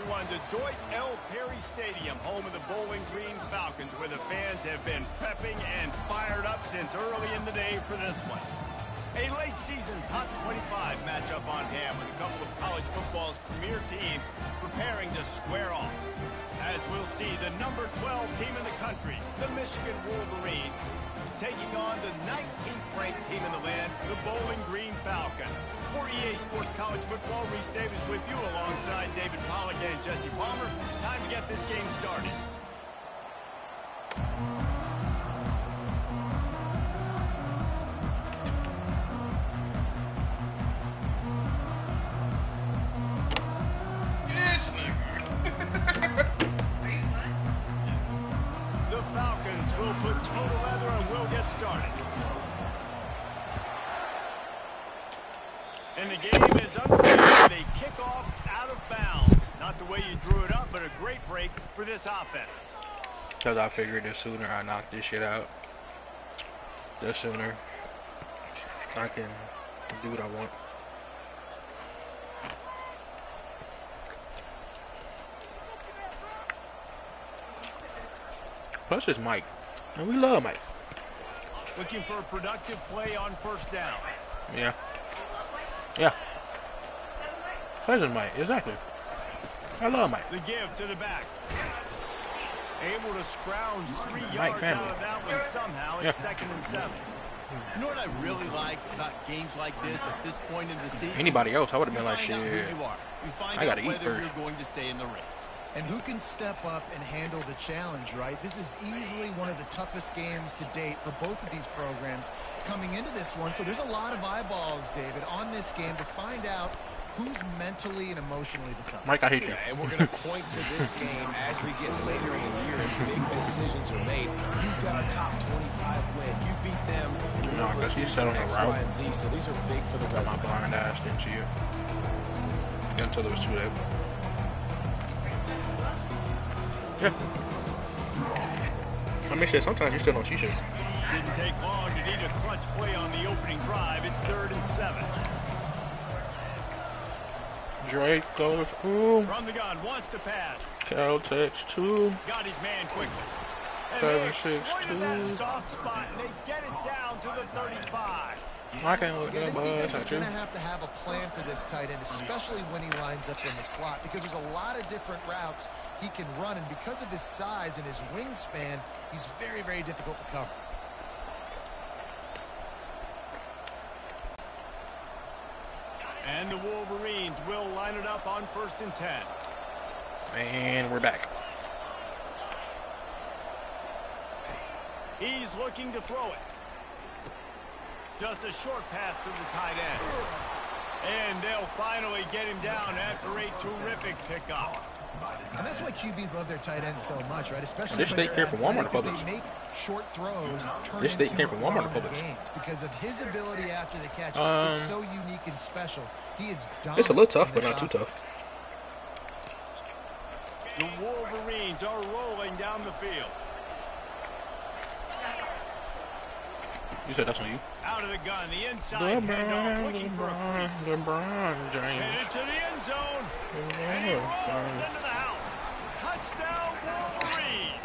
everyone to Deutsch L. Perry Stadium, home of the Bowling Green Falcons, where the fans have been prepping and fired up since early in the day for this one. A late season top 25 matchup on hand with a couple of college football's premier teams preparing to square off. As we'll see, the number 12 team in the country, the Michigan Wolverines, taking on the 19th ranked team in the land, the Bowling Green Falcons. For EA Sports College Football, Reese Davis with you alongside David Pollack and Jesse Palmer. Time to get this game started. Yes, nigga. The Falcons will put total leather and will get started. And the game is underway with a kickoff out of bounds. Not the way you drew it up, but a great break for this offense. Because I figured the sooner I knock this shit out, the sooner I can do what I want. Plus it's Mike, and we love Mike. Looking for a productive play on first down. Yeah. Yeah. Pleasant Mike, exactly. I love Mike. The give to the back. Able to scrounge 3 Mike yards family. out of that one somehow. It's 2nd and 7. You know what I really like about games like this at this point in the season? Anybody else, I would have been like, shit. I gotta eat whether first. you're going to stay in the race. And who can step up and handle the challenge, right? This is easily one of the toughest games to date for both of these programs coming into this one. So there's a lot of eyeballs, David, on this game to find out who's mentally and emotionally the toughest. Mike, I hate you. Yeah, and we're going to point to this game as we get later in the year and big decisions are made. You've got a top 25 win. You beat them in the No, middle of the because he's season, set on the X, route. Y, and Z. So these are big for the My resume. blind ass didn't see it. Until it was too late. Yeah. I mean, shit, sometimes you still don't see shit. Didn't take long to need a clutch play on the opening drive. It's 3rd and 7. Drake goes, ooh. From the gun, wants to pass. Cal text 2. Got his man quickly. And 7, they 6, exploited that 2. soft spot, and they get it down to the 35. I can't look Yeah, that this bad. defense is going to have a plan for this tight end, especially when he lines up in the slot, because there's a lot of different routes he can run, and because of his size and his wingspan, he's very, very difficult to cover. And the Wolverines will line it up on 1st and 10. And we're back. He's looking to throw it. Just a short pass to the tight end. And they'll finally get him down after a terrific pickup. And that's why QBs love their tight ends so much, right? Especially This when state they're came from Walmart athletic, 'cause Publix. they make short throws turn This state into came from Walmart long Publix. gains because of his ability after the catch. It's so unique and special. He is dominant. It's a little tough, in but this not too offense. tough. The Wolverines are rolling down the field. You said that's on you. Out of the gun, the inside handoff, looking for a crease. LeBron James. Headed to the end zone. And he rolls into the house. Touchdown, Wolverines.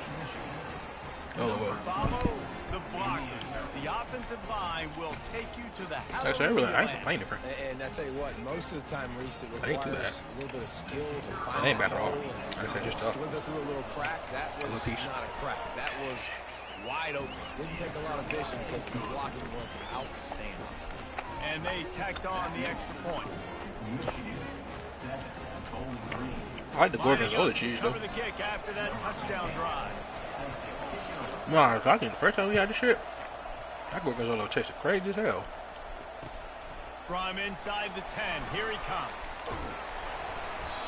Oh, well. Follow the blockers. The offensive line will take you to the house. Actually, I ain't complaining for. And I tell you what, most of the time, Reese, it That ain't too requires bad. a little bit of skill to find That ain't bad that at all. hole I said and just tough. slither through a little crack. That was little piece. not a crack. That was wide open. Didn't take a lot of vision because the blocking was outstanding. And they tacked on the extra point. I like the Gorgonzola cheese, though. Cover the kick after that touchdown drive. No, I think the first time we had this shit, that Gorgonzola tasted crazy as hell. From inside the 10, here he comes.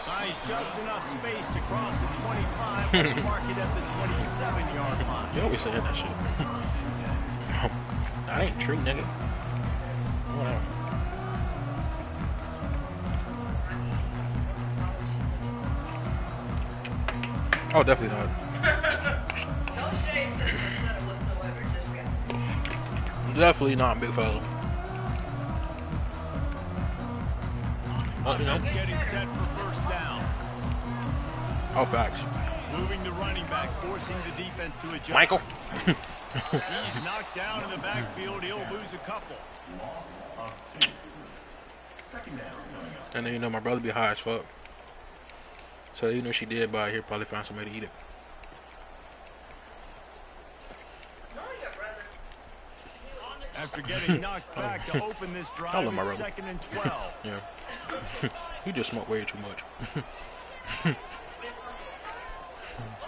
Nice, just enough space to cross the 25. Let's mark it at the 27-yard line. You always saying that shit. That ain't true, nigga. Whatever. Oh, definitely not. No shade to the center whatsoever, just reality. Definitely not, big fella. Oh, you know. Offense getting set for first down. Oh, facts. Moving the running back, forcing the defense to adjust. Michael. He's knocked down in the backfield. He'll lose a couple. And then, you know, my brother be high as fuck. So even if she did buy it, he'll probably find somebody to eat it. After getting knocked back to open this drive, love my it's brother. 2nd and 12. Yeah. You just smoke way too much.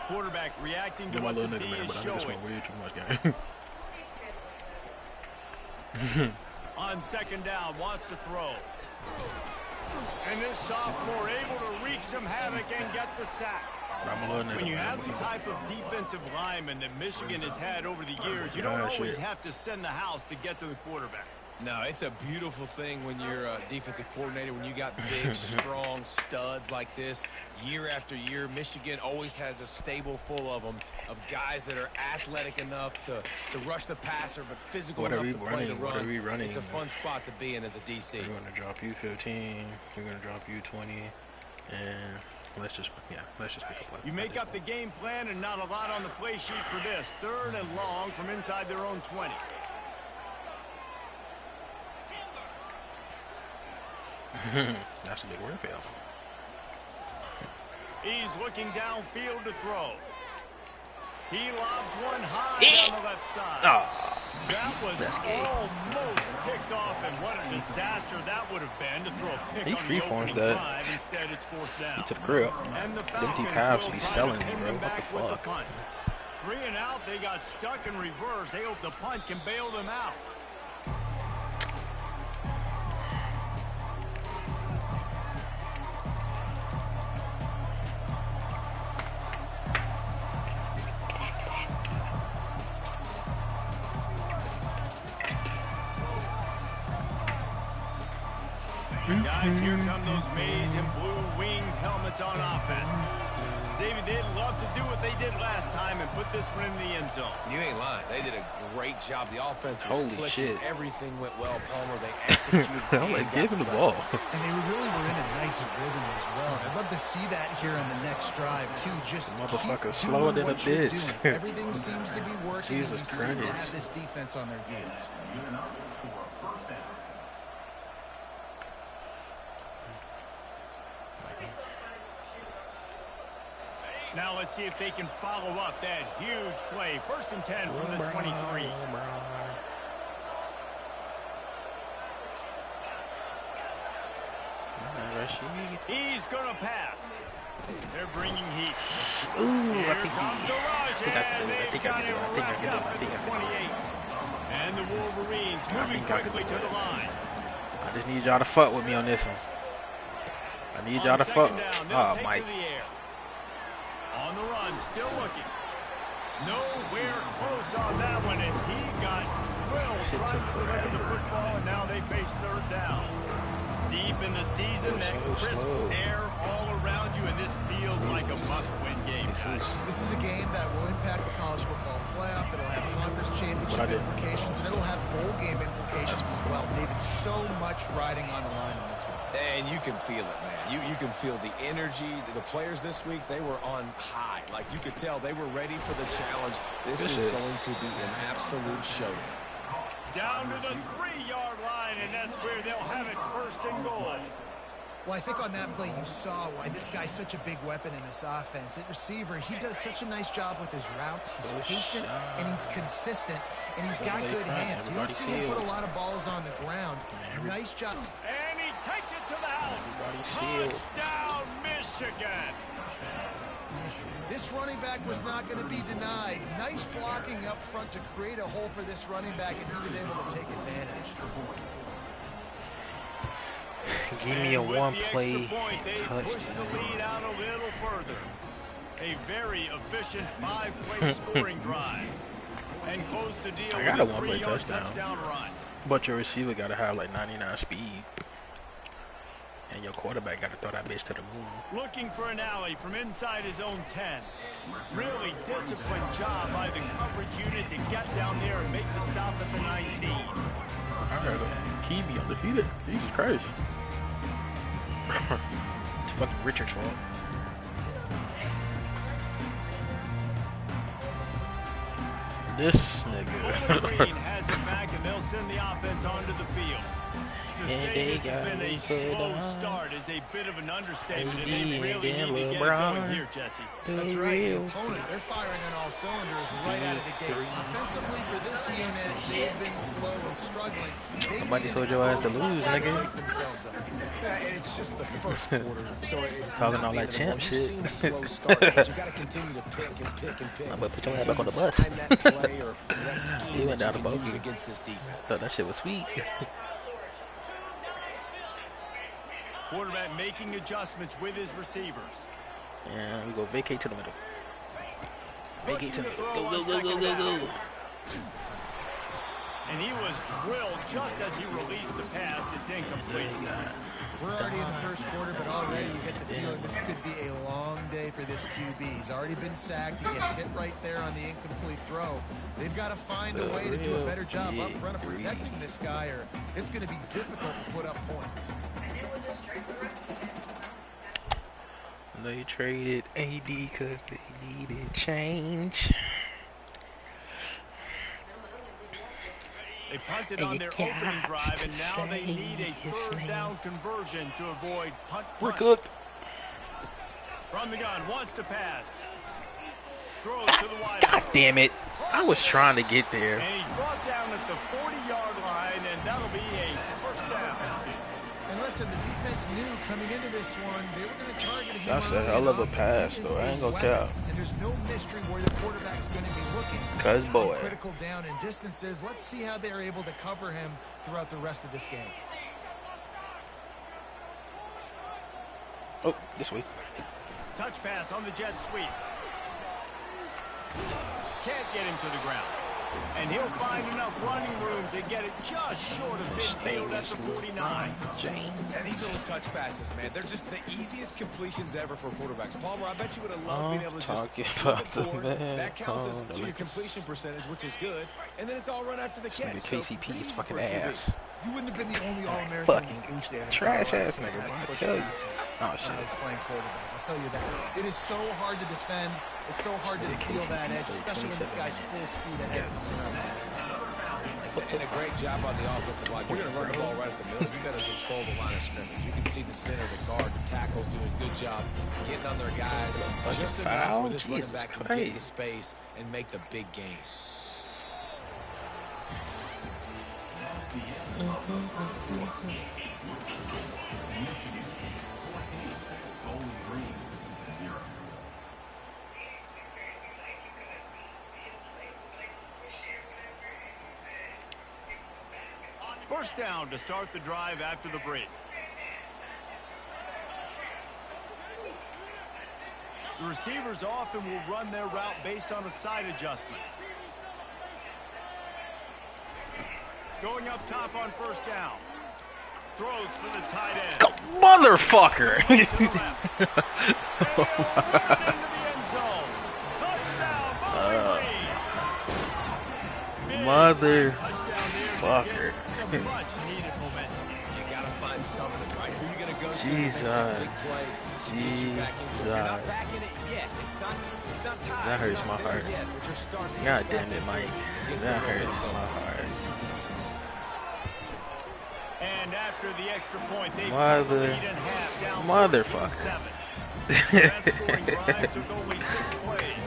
Quarterback reacting to My what the little D nigga, man, is but I just showing. smoke way too much, gang. On 2nd down, wants to throw. And this sophomore able to wreak some havoc and get the sack. I'm a little nigga, When you man. have the type of defensive lineman that Michigan has had over the years, you don't Ah, always shit. have to send the house to get to the quarterback. No, it's a beautiful thing when you're a defensive coordinator, when you got big, strong studs like this. Year after year, Michigan always has a stable full of them, of guys that are athletic enough to rush the passer, but physical What are enough we to play the running? What run. are we running? It's a fun spot to be in as a DC. We're gonna drop you 15. We're gonna drop you 20, and let's just pick a play. You make up the game plan and not a lot on the play sheet for this. 3rd and long from inside their own 20. That's a big word fail. He's looking downfield to throw. He lobs one high on the left side. Ah, That was that's gay. almost picked off, and what a disaster that would have been to throw a pick He on the free-forms opening that. drive. Instead, it's 4th down. to the crib. And the Them Falcons deep halves will be try to selling me, pin bro. them What the back with the fuck? punt. 3 and out, they got stuck in reverse. They hope the punt can bail them out. Guys, here come those maize and blue winged helmets on offense. David, they'd love to do what they did last time and put this one in the end zone. You ain't lying. They did a great job. The offense was Holy clicking. shit. Everything went well, Palmer. They executed. I'm like, give him the ball. And they really were in a nice rhythm as well. And I'd love to see that here on the next drive, too. Just Motherfucker keep slower doing than a what you're bitch. doing. Everything seems to be working. Jesus and you seem to Christ. have this defense on their heels. Now let's see if they can follow up that huge play. 1st and 10 from the 23. He's going to pass. They're bringing heat. Ooh, I Here think comes the rush, I and think they've I got can do it it. I think I wrapped can do it. up I at think I the can do it. 28. And the Wolverines moving think I can quickly do to it. the line. I just need y'all to fuck with me on this one. I need y'all to fuck. Oh, Mike. On the run, still looking. Nowhere close on that one as he got drilled Shit trying took to deliver the forever. football, and now they face 3rd down. Deep in the season, that So crisp slow. air all around you, and this feels like a must-win game, guys. This is a game that will impact the college football playoff. It'll have conference championship What I did. implications, and it'll have bowl game implications as well. David, so much riding on the line on this one. And you can feel it, man. You can feel the energy. The players this week, they were on high. Like, you could tell they were ready for the challenge. This Good is shit. going to be an absolute showdown. Down to the 3-yard line, and that's where they'll have it 1st and goal. Well, I think on that play you saw why this guy's such a big weapon in this offense. At receiver, he does such a nice job with his routes. He's patient, and he's consistent, and he's got good hands. You don't see him put a lot of balls on the ground. Nice job. And he takes it to the house. Touchdown, Michigan. This running back was not going to be denied. Nice blocking up front to create a hole for this running back, and he was able to take advantage. Give me a And with the one-play extra point, they push the lead touchdown. out a little further. A very efficient 5-play scoring drive. And close the deal I with got a a one-play 3-yard touchdown. run. But your receiver got to have like 99 speed. And your quarterback got to throw that bitch to the moon. Looking for an alley from inside his own 10. Really disciplined job by the coverage unit to get down there and make the stop at the 19. I heard him. Key be undefeated. Jesus Christ. It's fucking Richard's fault. This Bowling nigga. Green has it back, and they'll send the offense onto the field. To And say they this has got been a me slow put on. start is a bit of an understatement, and AD they and really then need to get it LeBron. going here, Jesse. That's right. The opponent, they're firing on all cylinders right out of the gate. Three. Offensively, for this unit, they've been slow and struggling. They Somebody need told your ass to explosive lose, play nigga. wake themselves up. Yeah, and it's just the first quarter, so it's Talking not all the that end of the world. champ You've shit. seen slow starts, but you got to continue to pick and pick and pick. I'm gonna put your ass until back on the you bus. find that play or that scheme He went that down you the can use bogey. against this defense. Thought that shit was sweet. Quarterback making adjustments with his receivers. And we go vacate to the middle. Vacate to the Looking to middle. throw Go, on go, go, go, second go, down. go. And he was drilled just as he released the pass. It's incomplete. We're already in the first quarter, but already you get the feeling this could be a long day for this QB. He's already been sacked. He gets hit right there on the incomplete throw. They've got to find a way to do a better job up front of protecting this guy, or it's going to be difficult to put up points. And it was just straight the rest of the game. They traded AD because they needed change. They punted on their opening drive, and now they need a third down conversion to avoid punt. We're cooked. From the gun, wants to pass. Throws to the wide. God damn it. I was trying to get there. And he's brought down at the 40-yard line, and that'll be a first down. And listen, the defense knew coming into this one, they were going to target him. That's a hell of a pass, He is though. I ain't a gonna weapon, cap. And there's no mystery where the quarterback's going to be looking. 'Cause boy. On critical down and distances. Let's see how they're able to cover him throughout the rest of this game. Oh, this way. Touch pass on the jet sweep. Can't get him to the ground. And he'll find enough running room to get it just short of midfield at the 49. James. And these little touch passes, man, they're just the easiest completions ever for quarterbacks. Palmer, I bet you would have loved being able to just Talking flip it about the forward. man. That counts as Oh, to your Lakers. completion percentage, which is good. And then it's all run after the catch. Nigga KCP pretty is easy fucking for a QB. ass. You wouldn't have been the only All-American Fucking in the school stand. trash ass nigga, bro, I tell you. Oh, shit. I was playing quarterback. I'll tell you that. It is so hard to defend. It's so hard to seal that edge, especially when this guy's full speed ahead. And a great job on the offensive line. You're going to run the ball right at the middle. You got to control the line of scrimmage. You can see the center, the guard, the tackles doing a good job getting on their guys. Just enough foul? for this running Jesus back to get Christ. the space and make the big game. First down to start the drive after the break. The receivers often will run their route based on a side adjustment. Going up top on first down. Throws for the tight end. Go, motherfucker! To the left. And he'll run it into the end zone. Touchdown, Bowling Green. Big Mother touchdown there to fucker. get some much needed momentum. You got to find something, right? Who you going to go to? Jesus. Make that big play to get you back into it. You're not Jesus. back in it yet. It's not tied. That hurts You're my not there heart. yet, but you're starting to God get damn back it, into Mike. Get That some hurts momentum. my heart. And after the extra point, they Mother- cut the lead in half, down motherfucker. 14-7. That scoring drive took only 6 plays.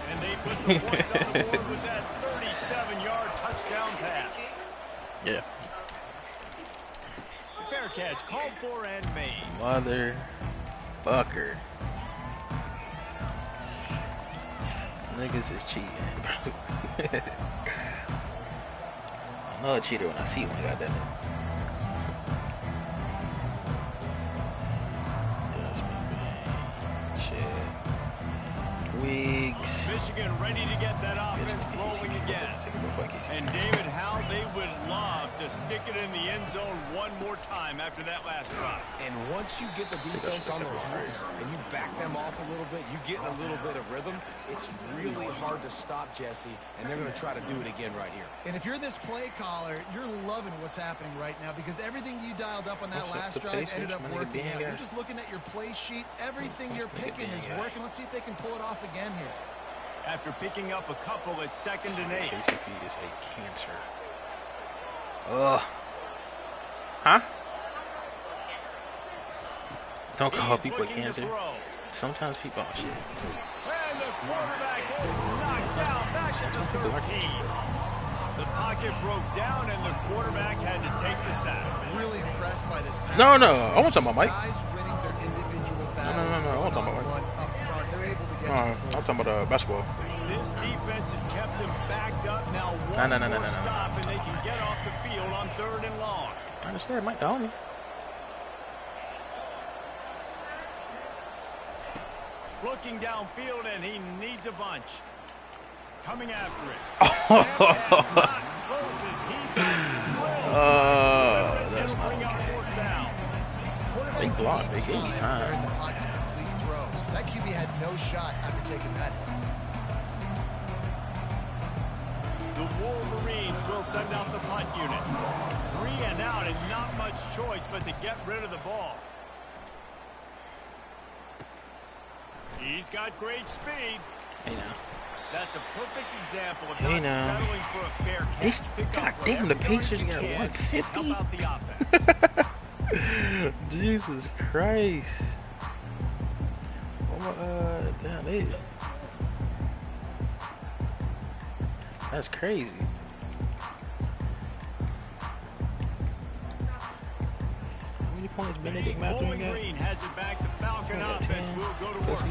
And they put the points on the board with that 37-yard touchdown pass. Yeah. Fair catch, called for and made. Motherfucker. Niggas is cheating, bro. I know a cheater when I see one, goddamn it. Does me bang. Shit. Weeks. Michigan ready to get that offense rolling again. And David, how they would love to stick it in the end zone one more time after that last drive. And once you get the defense on their heels and you back them off a little bit, you get in a little bit of rhythm, it's really hard to stop, Jesse, and they're going to try to do it again right here. And if you're this play caller, you're loving what's happening right now because everything you dialed up on that What's up, last the drive Pacers? ended up My nigga working being out. guy. You're just looking at your play sheet. Everything you're My nigga picking being is guy. working. Let's see if they can pull it off again here. after picking up a couple at 2nd and 8. KCP is a cancer. Ugh. Huh? Don't call people cancer. Sometimes people are shit. And the quarterback is knocked down back at the 13. The pocket broke down and the quarterback had to take the sack. Really impressed by this pass. No. I want to talk about Mike. Guys winning their individual battles. No. I want to talk about Mike. Up front. They're able to get I'm talking about basketball. This defense has kept them backed up. Now one more stop and they can get off the field on 3rd and long. I understand, Mike, the homie. Looking downfield, and he needs a bunch. Coming after it. That's not okay. They blocked. They gave you time. That QB had no shot after taking that hit. The Wolverines will send out the punt unit. 3 and out, and not much choice but to get rid of the ball. He's got great speed. Hey now. That's a perfect example of Hey not now. settling for a fair catch. God damn, the Pacers got 150. Help out the offense. Jesus Christ. Oh, damn, that's crazy. How many points Benedict Matthews Bowling got? Green has it back. The Falcon offense 10. will go to work.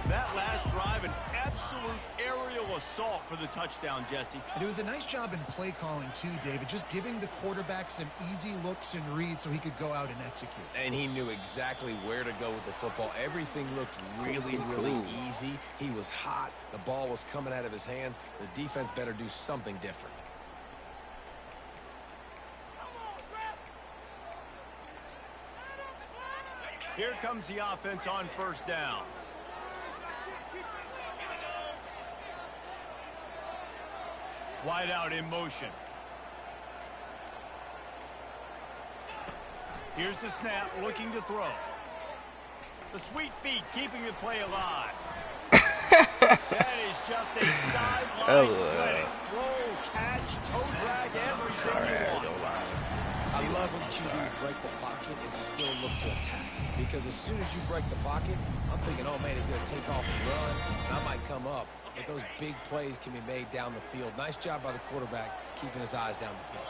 That last drive, an absolute aerial assault for the touchdown, Jesse. And it was a nice job in play calling too, David, just giving the quarterback some easy looks and reads so he could go out and execute. And he knew exactly where to go with the football. Everything looked really easy. He was hot. The ball was coming out of his hands. The defense better do something different. Here comes the offense on 1st down. Wide out in motion. Here's the snap, looking to throw. The sweet feet keeping the play alive. That is just a sideline clinic. Throw, catch, toe drag, everything you want. I love when QBs break the pocket and still look to attack. Because as soon as you break the pocket, I'm thinking, oh man, he's going to take off and run, and I might come up. But those big plays can be made down the field. Nice job by the quarterback keeping his eyes down the field.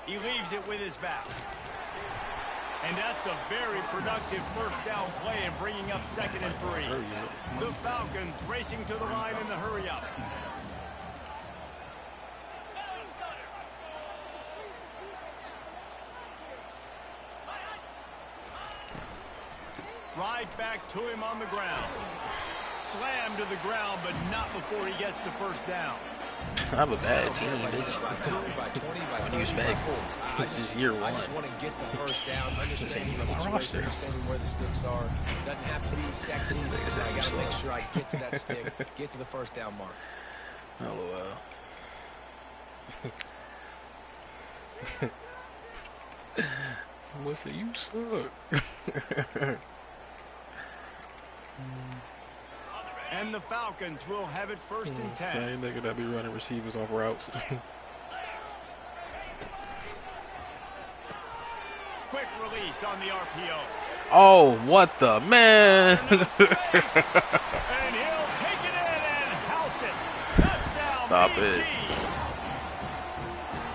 He leaves it with his back. And that's a very productive 1st down play and bringing up 2nd and 3. The Falcons racing to the line in the hurry up. Right back to him on the ground. Slammed to the ground, but not before he gets the 1st down. I have a bad team, bitch. What do you expect? This is year 1. I just want to get the 1st down, understanding the situation, understanding where the sticks are. Doesn't have to be sexy, but I got to make sure I get to that stick, get to the 1st down mark. Oh, What's it? You suck. And the Falcons will have it 1st and 10. Same nigga that be running receivers off routes. Quick release on the RPO. Oh, what the man! And he'll take it in and house it. Touchdown, Stop BG. it.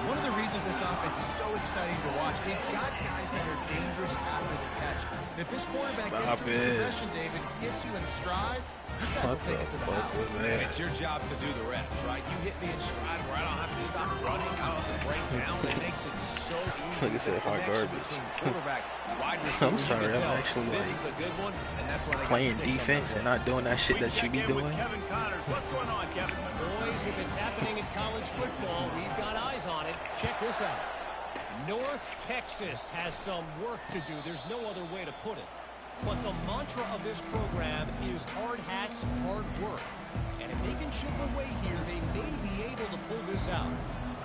One of the reasons this offense is so exciting to watch, they've got guys that are dangerous after the catch. And if this quarterback gets to his progression, David, gets you in stride, these guys will take it to the house. And it's your job to do the rest, right? You hit me in stride where I don't have to stop running, I don't have to break down. It makes it so easy. Like I said, hot garbage. I'm sorry, I'm actually like playing defense and not doing that shit that you be doing. Kevin Connors. What's going on, Kevin? Boys, if it's happening in college football, we've got eyes on it. Check this out. North Texas has some work to do. There's no other way to put it. But the mantra of this program is hard hats, hard work. And if they can chip away here, they may be able to pull this out.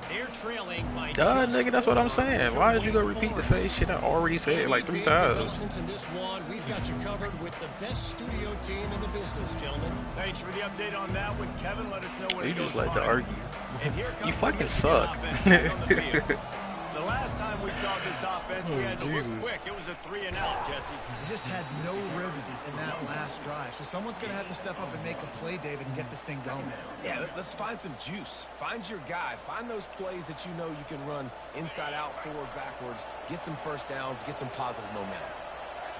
They're trailing by Duh, just nigga, that's what I'm 4. saying. Why did you go repeat the same shit I already said like 3 Big times? developments in this one. We've got you covered with the best studio team in the business, gentlemen. Thanks for the update on that one, Kevin. Let us know when You it goes just like to fine. argue. And here comes You the fucking Michigan suck. offense back on the field. The last time we saw this offense, we had to Jesus. look quick. It was a 3-and-out, Jesse. They just had no rhythm in that last drive. So someone's going to have to step up and make a play, David, and get this thing going. Yeah, let's find some juice. Find your guy. Find those plays that you know you can run inside out, forward, backwards. Get some first downs. Get some positive momentum.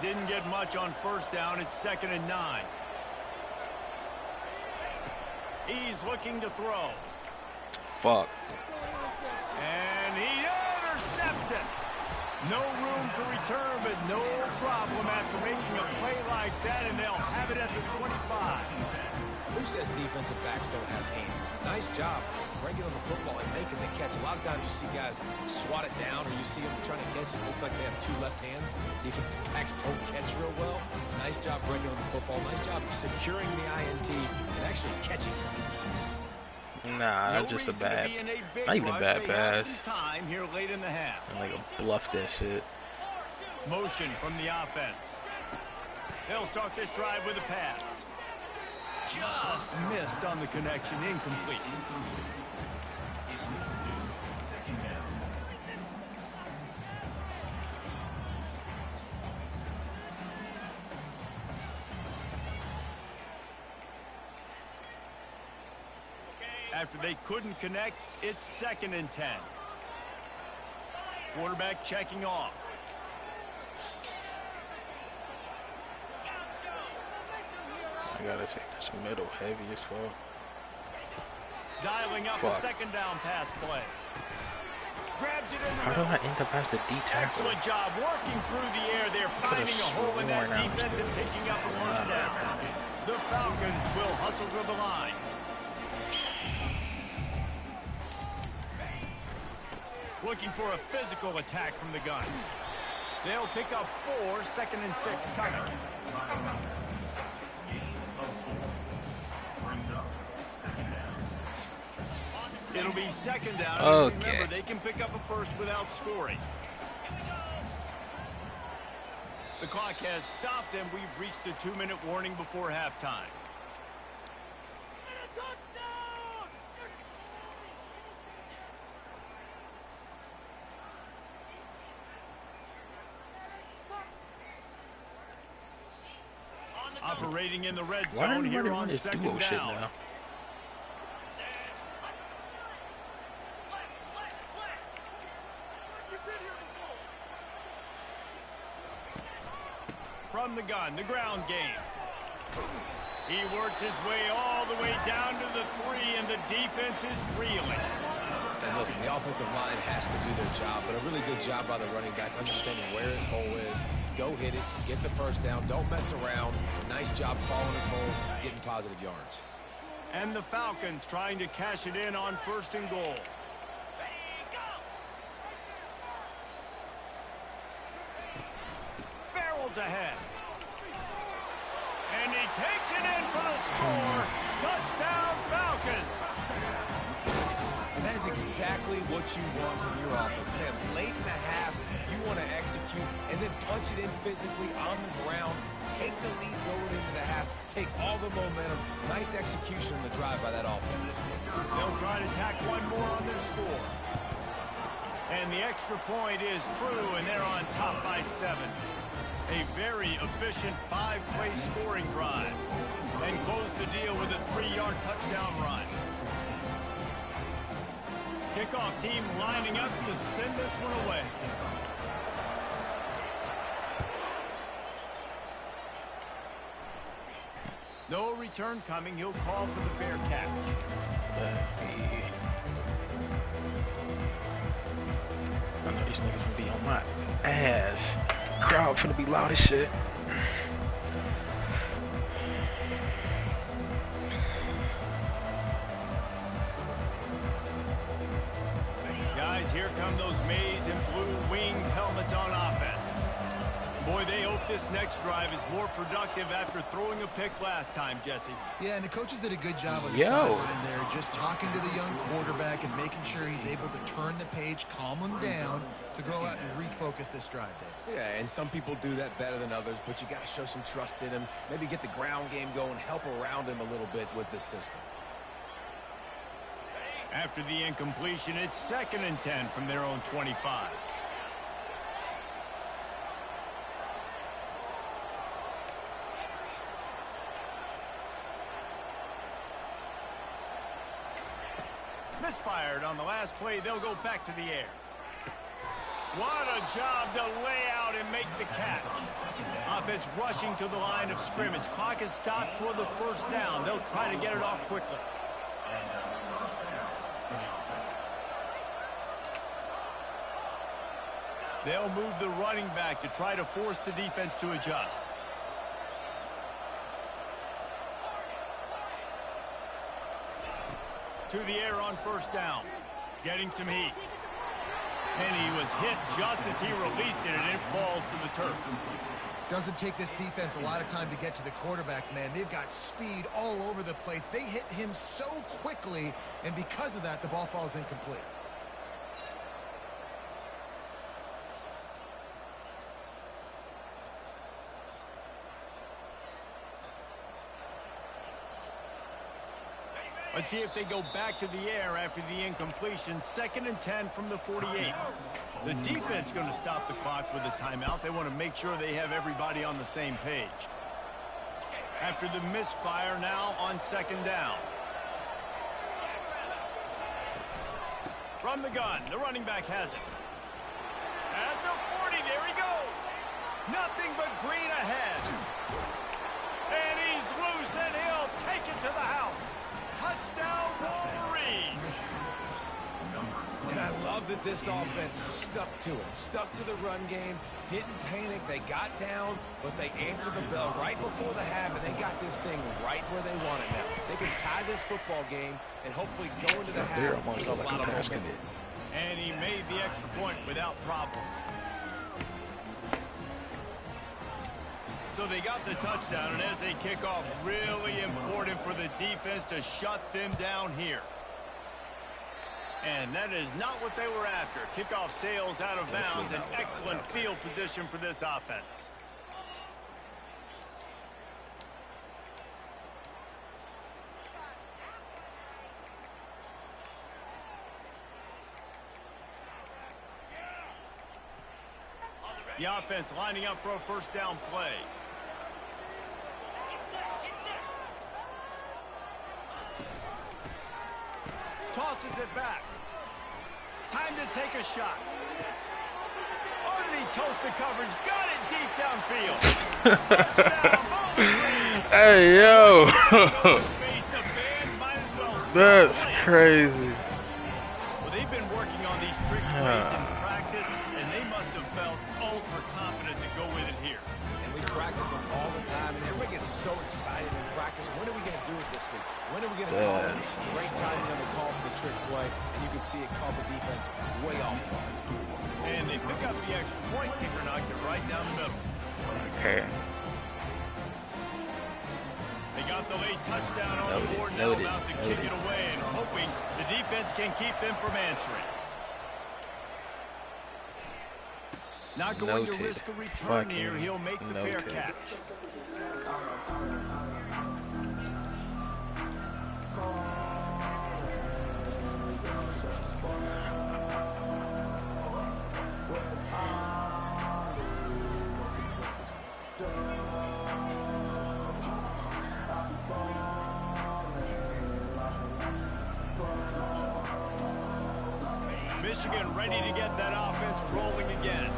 Didn't get much on first down. It's 2nd and 9. He's looking to throw. Fuck. And he intercepts it. No room to return, but no problem after making a play like that, and they'll have it at the 25. Who says defensive backs don't have hands? Nice job breaking on the football and making the catch. A lot of times you see guys swat it down, or you see them trying to catch it. Looks like they have 2 left hands. Defensive backs don't catch real well. Nice job breaking on the football. Nice job securing the INT and actually catching it. Nah, that's just a bad, not even a bad pass. Time here late in the half. Like a bluff that shit. Motion from the offense. They'll start this drive with a pass. Just missed on the connection, incomplete. After they couldn't connect, it's 2nd and 10. Quarterback checking off. I gotta take this middle heavy as fuck. Dialing up a 2nd down pass play. Grabs it in the How do middle. I end up as the D tackle? Excellent job working through the air. They're finding a hole in that sworn I was defense and picking up a first down. The Falcons will hustle to the line. Looking for a physical attack from the gun. They'll pick up 4, 2nd and 6 coming. It'll be 2nd down. Okay. Remember, they can pick up a first without scoring. The clock has stopped, and we've reached the 2-minute warning before halftime. Operating in the red Why zone do here everybody on want this 2nd duo shit down. now? From the gun, the ground game. He works his way all the way down to the 3, and the defense is reeling. And listen, the offensive line has to do their job, but a really good job by the running back, understanding where his hole is. Go hit it, get the first down, don't mess around. Nice job following his hole, getting positive yards. And the Falcons trying to cash it in on 1st and goal. Barrels ahead. And he takes it in for the score. Touchdown, Falcons. And that is exactly what you want from your offense. Man, late in the half, you want to execute and then punch it in physically on the ground. Take the lead going into the half. Take all the momentum. Nice execution on the drive by that offense. They'll try to tack one more on their score. And the extra point is true, and they're on top by 7. A very efficient 5-play scoring drive. And close the deal with a 3-yard touchdown run. Kickoff team lining up to send this one away. No return coming. He'll call for the fair catch. I know these niggas gonna be on my ass. Crowd finna be loud as shit. Guys, here come those maize and blue winged helmets on offense. Boy, they hope this next drive is more productive after throwing a pick last time, Jesse. Yeah, and the coaches did a good job on the sideline there, just talking to the young quarterback and making sure he's able to turn the page, calm him down to go out and refocus this drive, Dave. Yeah, and some people do that better than others, but you got to show some trust in him. Maybe get the ground game going, help around him a little bit with this system. After the incompletion, it's 2nd and 10 from their own 25. Misfired on the last play. They'll go back to the air. What a job to lay out and make the catch. Offense rushing to the line of scrimmage. Clock is stopped for the first down. They'll try to get it off quickly. They'll move the running back to try to force the defense to adjust. To the air on first down. Getting some heat. And he was hit just as he released it, and it falls to the turf. Doesn't take this defense a lot of time to get to the quarterback, man. They've got speed all over the place. They hit him so quickly, and because of that, the ball falls incomplete. Let's see if they go back to the air after the incompletion. 2nd and 10 from the 48. The defense going to stop the clock with a timeout. They want to make sure they have everybody on the same page. After the misfire, now on 2nd down. From the gun, the running back has it. At the 40, there he goes. Nothing but green ahead. And he's loose, and he'll take it to the house. Touchdown, Wolverine! And I love that this offense stuck to it. Stuck to the run game. Didn't panic. They got down, but they answered the bell right before the half, and they got this thing right where they want it now. They can tie this football game and hopefully go into the half with a lot of momentum. And he made the extra point without problem. So they got the touchdown, and as they kick off, really important for the defense to shut them down here. And that is not what they were after. Kickoff sails out of bounds. An excellent field position for this offense. The offense lining up for a first down play. Tosses it back. Time to take a shot. Underneath toasted coverage. Got it deep downfield. Touchdown, hey, yo. well That's crazy. Well, they've been working on these trick plays in practice, and they must have felt ultra confident to go with it here. And we practice them all the time, and everybody gets so excited in practice. When are we going to do it this week? When are we going to call it? Great timing on the call for the trick play. You can see it caught the defense way off guard. And they pick up the extra point. Kicker knocked it right down the middle. Okay. They got the late touchdown on the board. Now about to kick it away and hoping the defense can keep them from answering. Not going to risk a return here. He'll make the fair catch. Michigan ready to get that offense rolling again.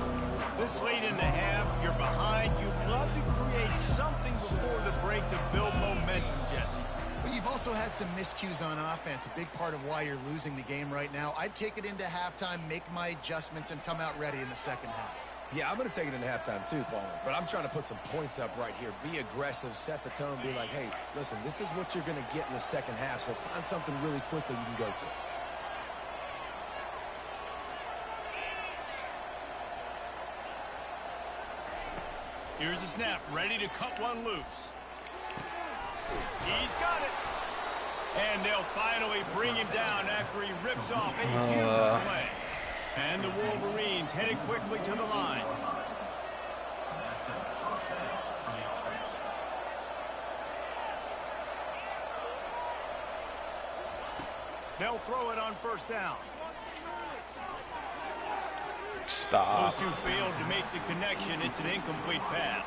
This late in the half, you're behind. You'd love to create something before the break to build momentum, Jesse. But you've also had some miscues on offense, a big part of why you're losing the game right now. I'd take it into halftime, make my adjustments, and come out ready in the second half. Yeah, I'm going to take it into halftime too, Paul. But I'm trying to put some points up right here. Be aggressive, set the tone, be like, hey, listen, this is what you're going to get in the second half, so find something really quickly you can go to. Here's the snap, ready to cut one loose. He's got it. And they'll finally bring him down after he rips off a huge play. And the Wolverines headed quickly to the line. They'll throw it on first down. Stop. Those two failed to make the connection. It's an incomplete pass.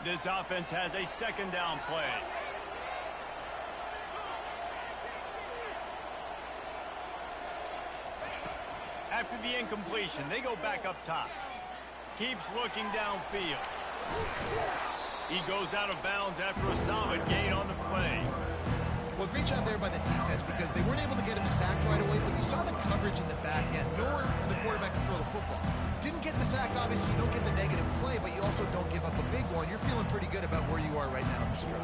This offense has a second down play. After the incompletion, they go back up top. Keeps looking downfield. He goes out of bounds after a solid gain on the play. Well, great job there by the defense because they weren't able to get him sacked right away, but you saw the coverage in the back end. Nowhere for the quarterback to throw the football. Didn't get the sack, obviously. You don't get the negative play, but you also don't give up a big one. You're feeling pretty good about where you are right now in this drive.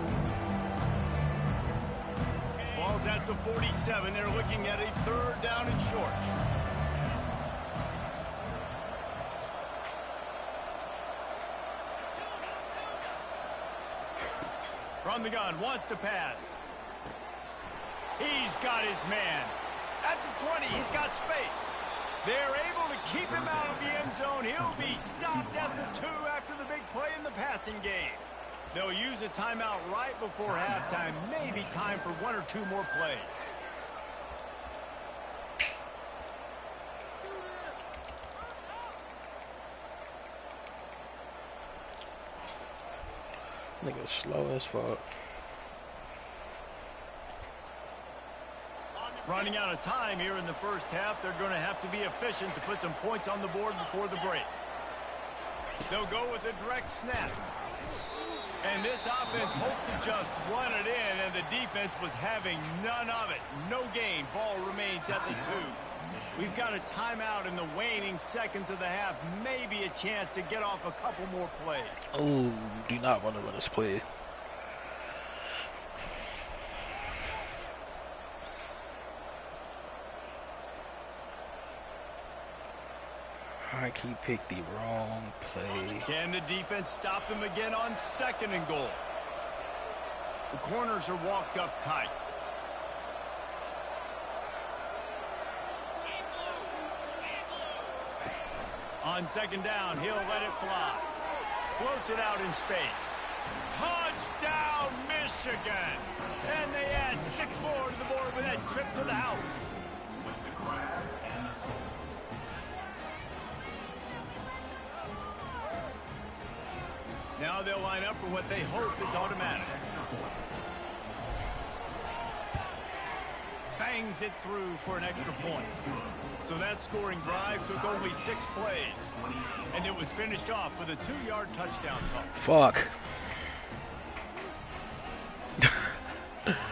Ball's at the 47. They're looking at a third down and short. From the gun, wants to pass. He's got his man. At the 20, he's got space. They're able to keep him out of the end zone. He'll be stopped at the 2 after the big play in the passing game. They'll use a timeout right before halftime. Maybe time for 1 or 2 more plays. Nigga slow as fuck. Running out of time here in the first half. They're going to have to be efficient to put some points on the board before the break. They'll go with a direct snap. And this offense hoped to just run it in, and the defense was having none of it. No gain. Ball remains at the 2. We've got a timeout in the waning seconds of the half. Maybe a chance to get off a couple more plays. Oh, do not want to run this play. I keep pick the wrong play. Can the defense stop them again on 2nd and goal? The corners are walked up tight. On 2nd down, he'll let it fly. Floats it out in space. Touchdown, Michigan! And they add 6 more to the board with that trip to the house. Now they'll line up for what they hope is automatic. Bangs it through for an extra point. So that scoring drive took only 6 plays. And it was finished off with a 2-yard touchdown toss. Fuck.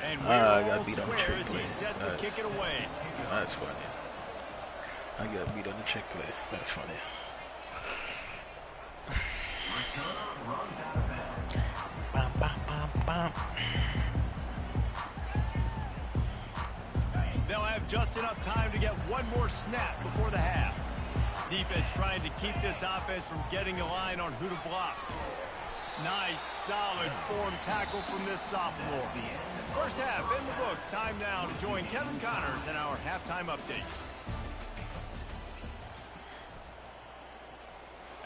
And I we're got all beat on the square trick as play. he's set to kick it away. That's funny. I got beat on the trick play. That's funny. Bam, bam, bam, bam. They'll have just enough time to get one more snap before the half. Defense trying to keep this offense from getting a line on who to block. Nice, solid form tackle from this sophomore. First half in the books. Time now to join Kevin Connors in our halftime update.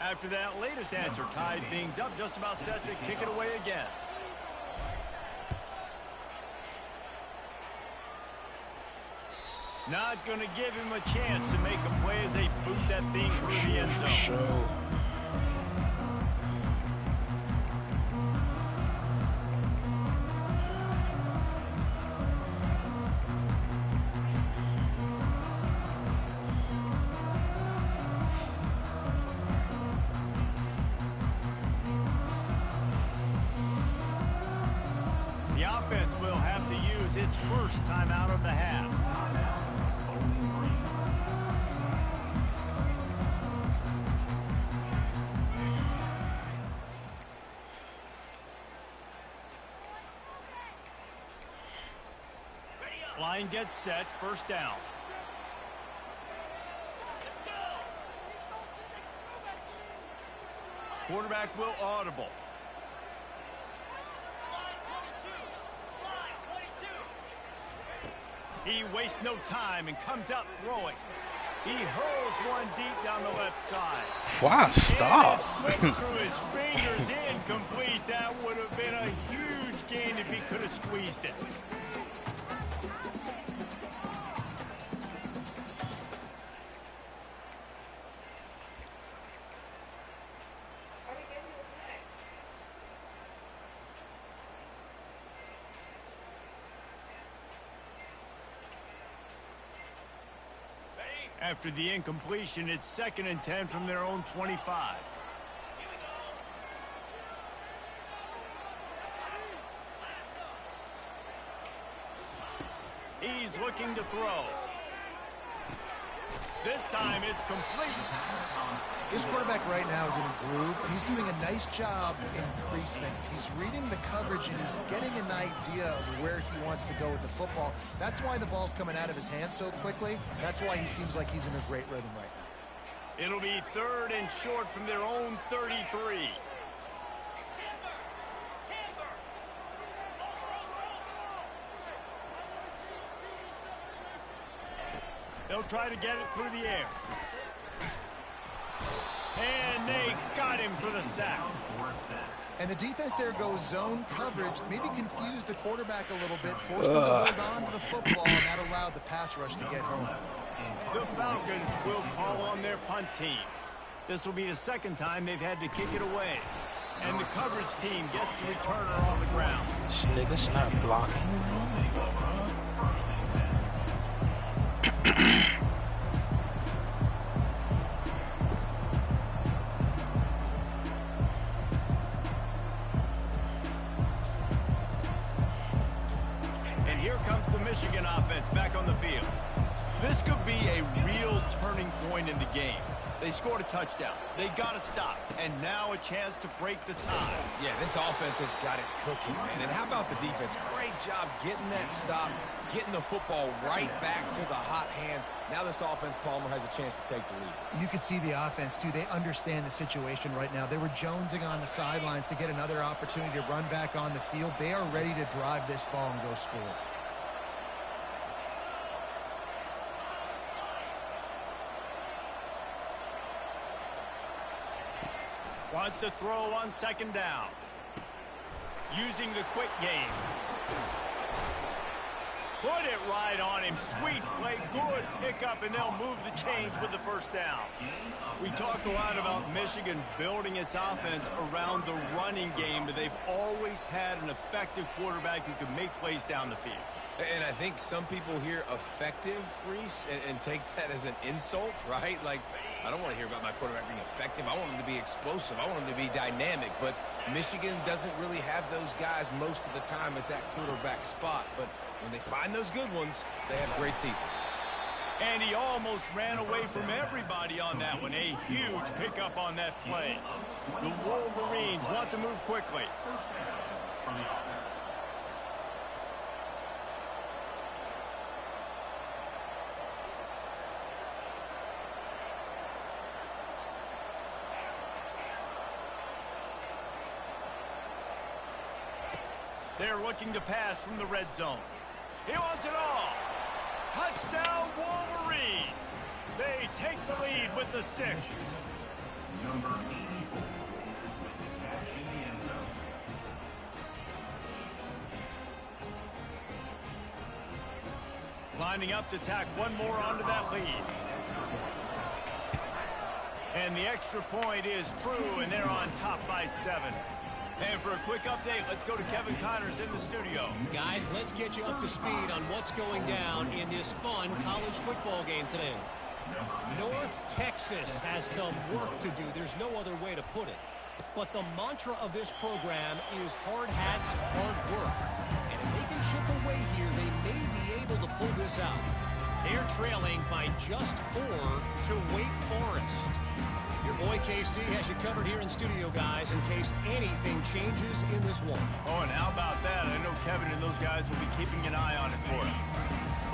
After that latest answer tied things up, just about set to kick it away again. Not going to give him a chance to make a play as they boot that thing through the end zone. The offense will have to use its first timeout of the half. Line gets set, first down. Quarterback will audible. He wastes no time and comes out throwing. He hurls one deep down the left side. Wow, stop. And it slipped through his fingers, incomplete. That would have been a huge gain if he could have squeezed it. After the incompletion, it's 2nd and 10 from their own 25. He's looking to throw. This time it's complete. This quarterback right now is in a groove. He's doing a nice job increasing. He's reading the coverage and he's getting an idea of where he wants to go with the football. That's why the ball's coming out of his hands so quickly. That's why he seems like he's in a great rhythm right now. It'll be 3rd and short from their own 33. They'll try to get it through the air. And they got him for the sack. And the defense there goes zone coverage, maybe confused the quarterback a little bit, forced him to hold on to the football, and that allowed the pass rush to get home. The Falcons will call on their punt team. This will be the 2nd time they've had to kick it away. And the coverage team gets the returner on the ground. This nigga's not blocking. And here comes the Michigan offense back on the field. This could be a real turning point in the game. They scored a touchdown. They got to stop. And now a chance to break the tie. Yeah, this offense has got it cooking, man. And how about the defense? Great job getting that stop, getting the football right back to the hot hand. Now this offense, Palmer, has a chance to take the lead. You can see the offense, too. They understand the situation right now. They were jonesing on the sidelines to get another opportunity to run back on the field. They are ready to drive this ball and go score. Wants to throw on 2nd down. Using the quick game. Put it right on him. Sweet play. Good pickup, and they'll move the chains with the first down. We talked a lot about Michigan building its offense around the running game, but they've always had an effective quarterback who can make plays down the field. And I think some people hear effective, Reese, and take that as an insult, right? Like, I don't want to hear about my quarterback being effective. I want him to be explosive. I want him to be dynamic. But Michigan doesn't really have those guys most of the time at that quarterback spot. But when they find those good ones, they have great seasons. And he almost ran away from everybody on that one. A huge pickup on that play. The Wolverines want to move quickly. They're looking to pass from the red zone. He wants it all. Touchdown, Wolverines. They take the lead with the 6. Number 84. Catch in the end zone. Lining up to tack one more onto that lead. And the extra point is true, and they're on top by 7. And for a quick update, let's go to Kevin Connors in the studio. Guys, let's get you up to speed on what's going down in this fun college football game today. North Texas has some work to do. There's no other way to put it. But the mantra of this program is hard hats, hard work. And if they can chip away here, they may be able to pull this out. They're trailing by just 4 to Wake Forest. Your boy KC has you covered here in studio, guys, in case anything changes in this one. Oh, and how about that? I know Kevin and those guys will be keeping an eye on it for us.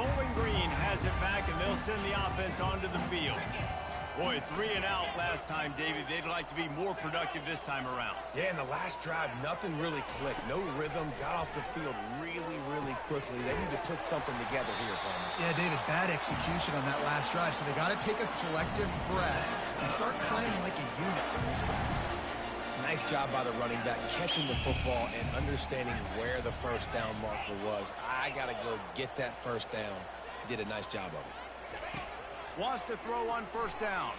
Bowling Green has it back, and they'll send the offense onto the field. Boy, 3 and out last time, David. They'd like to be more productive this time around. Yeah, in the last drive, nothing really clicked. No rhythm, got off the field really, really quickly. They need to put something together here, Palmer. Yeah, David, bad execution on that last drive, so they got to take a collective breath and start playing like a unit from this one. Nice job by the running back, catching the football and understanding where the first down marker was. I got to go get that first down. He did a nice job of it. Wants to throw on first down.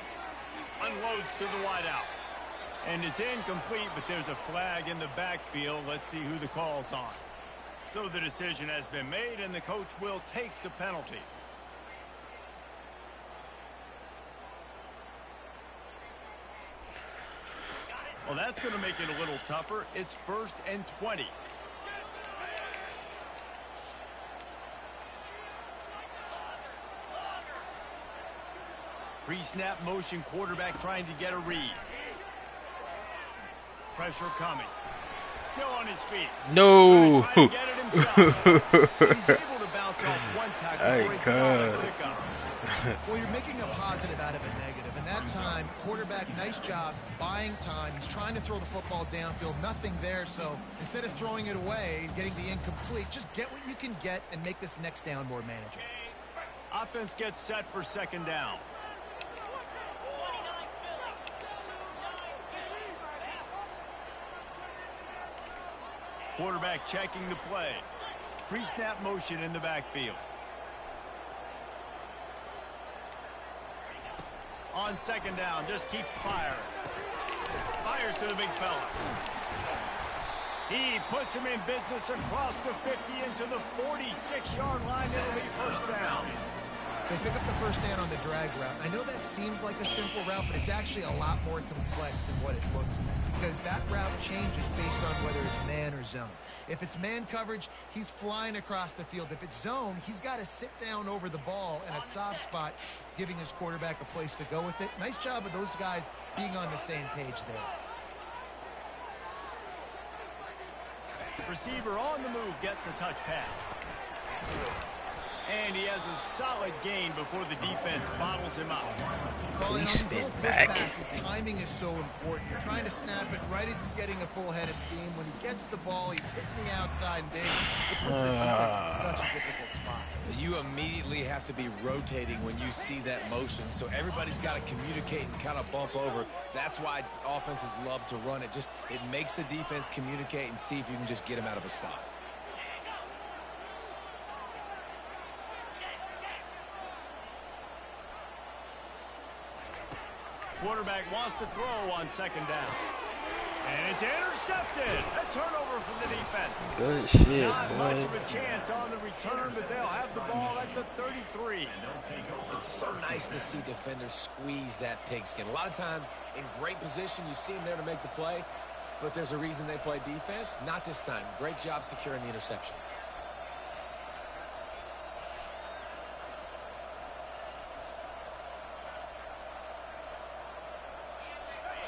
Unloads to the wideout. And it's incomplete, but there's a flag in the backfield. Let's see who the call's on. So the decision has been made, and the coach will take the penalty. Well, that's going to make it a little tougher. It's 1st and 20. Pre-snap motion, quarterback trying to get a read. Pressure coming. Still on his feet. No. Try to get it himself. He's able to bounce off one tackle for a solid pickup. Well, you're making a positive out of a negative, and that time, quarterback, nice job, buying time. He's trying to throw the football downfield, nothing there, so instead of throwing it away, getting the incomplete, just get what you can get and make this next down more manageable. Offense gets set for 2nd down. Quarterback checking the play. Pre-snap motion in the backfield. On 2nd down, just keeps firing. Fires to the big fella. He puts him in business across the 50 into the 46-yard line. It'll be first down. They pick up the first down on the drag route. I know that seems like a simple route, but it's actually a lot more complex than what it looks like, because that route changes based on whether it's man or zone. If it's man coverage, he's flying across the field. If it's zone, he's got to sit down over the ball in a soft spot, giving his quarterback a place to go with it. Nice job of those guys being on the same page there. Receiver on the move gets the touch pass. And he has a solid gain before the defense bottles him up. Well, Please these spin little push back. passes, timing is so important. You're trying to snap it right as he's getting a full head of steam. When he gets the ball, he's hitting the outside big. It puts the defense in such a difficult spot. You immediately have to be rotating when you see that motion, so everybody's got to communicate and kind of bump over. That's why offenses love to run it. It makes the defense communicate and see if you can just get him out of a spot. Quarterback wants to throw on 2nd down. And it's intercepted. A turnover from the defense. Good shit, Not much boy. of a chance on the return, but they'll have the ball at the 33. It's so nice to see defenders squeeze that pigskin. A lot of times in great position, you see them there to make the play, but there's a reason they play defense. Not this time. Great job securing the interception.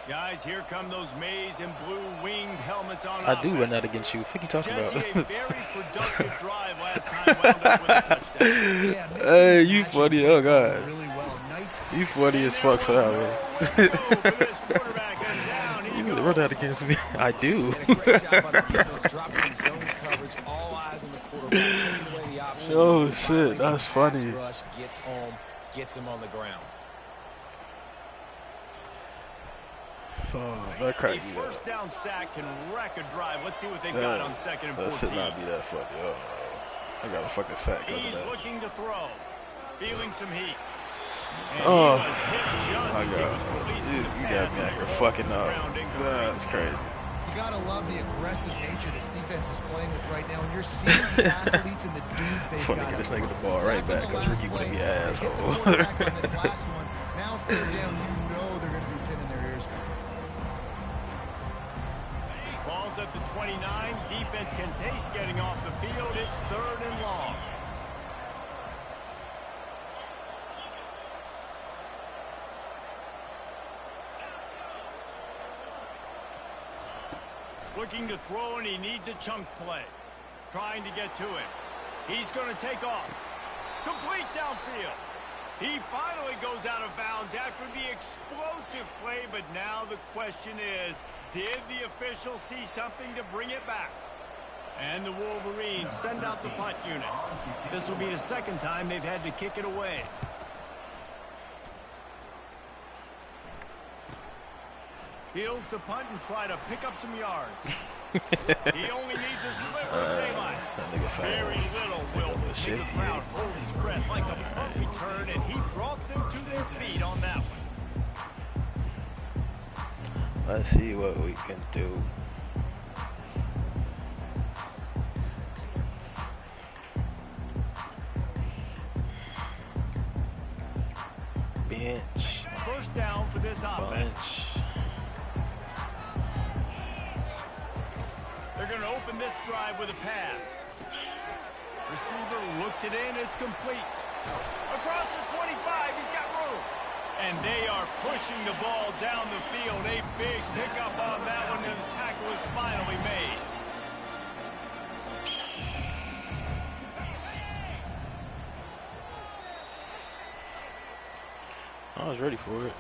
Guys, here come those maize and blue winged helmets on I do offense. run that against you. What you talking Jesse, a about? very productive drive last time, wound up with a touchdown. Yeah, mixing Hey, and you matching funny. play Oh, God. calling really well. Nice. You funny as fuck for that, No man. way to go for this quarterback, and down he You goes. run that against me. I do. And a great job on the defense, dropping zone coverage, all eyes on the quarterback, taking away the options. Oh, And shit, finally, that's the pass funny. Rush gets home, gets him on the ground. Oh, that A cracked me up. first down sack can wreck a drive. Let's see what they got on 2nd and 14. That should not be that funny. Oh, I got a fucking sack because He's of that. looking to throw. Feeling some heat. And Oh, he was hit just my as he God. was releasing You the got pass, me and out it here rolls fucking to the up. ground incomplete. That's crazy. You gotta love the aggressive nature this defense is playing with right now, and you're seeing the athletes and the dudes they've Funny, got. get this up nigga front. the ball They right sack back, on the 'cause last Ricky gonna play. be an They hit the asshole. quarterback on this last one. Now 3rd down, you know they're gonna be pinning their ears back. Ball's at the 29. Defense can taste getting off the field. It's 3rd and long. Looking to throw, and he needs a chunk play. Trying to get to it. He's going to take off. Complete downfield. He finally goes out of bounds after the explosive play, but now the question is, did the official see something to bring it back? And the Wolverines send out the punt unit. This will be the second time they've had to kick it away. Fields to punt and try to pick up some yards. He only needs a sliver of daylight. Very little will make the crowd hold its breath like a punt return, and he brought them to their feet on that one. Let's see what we can do. Bench. First down for this offense. They're going to open this drive with a pass. Receiver looks it in. It's complete. Across the 25, he's got room. And they are pushing the ball down the field. A big pickup on that one, and the tackle is finally made. I was ready for it.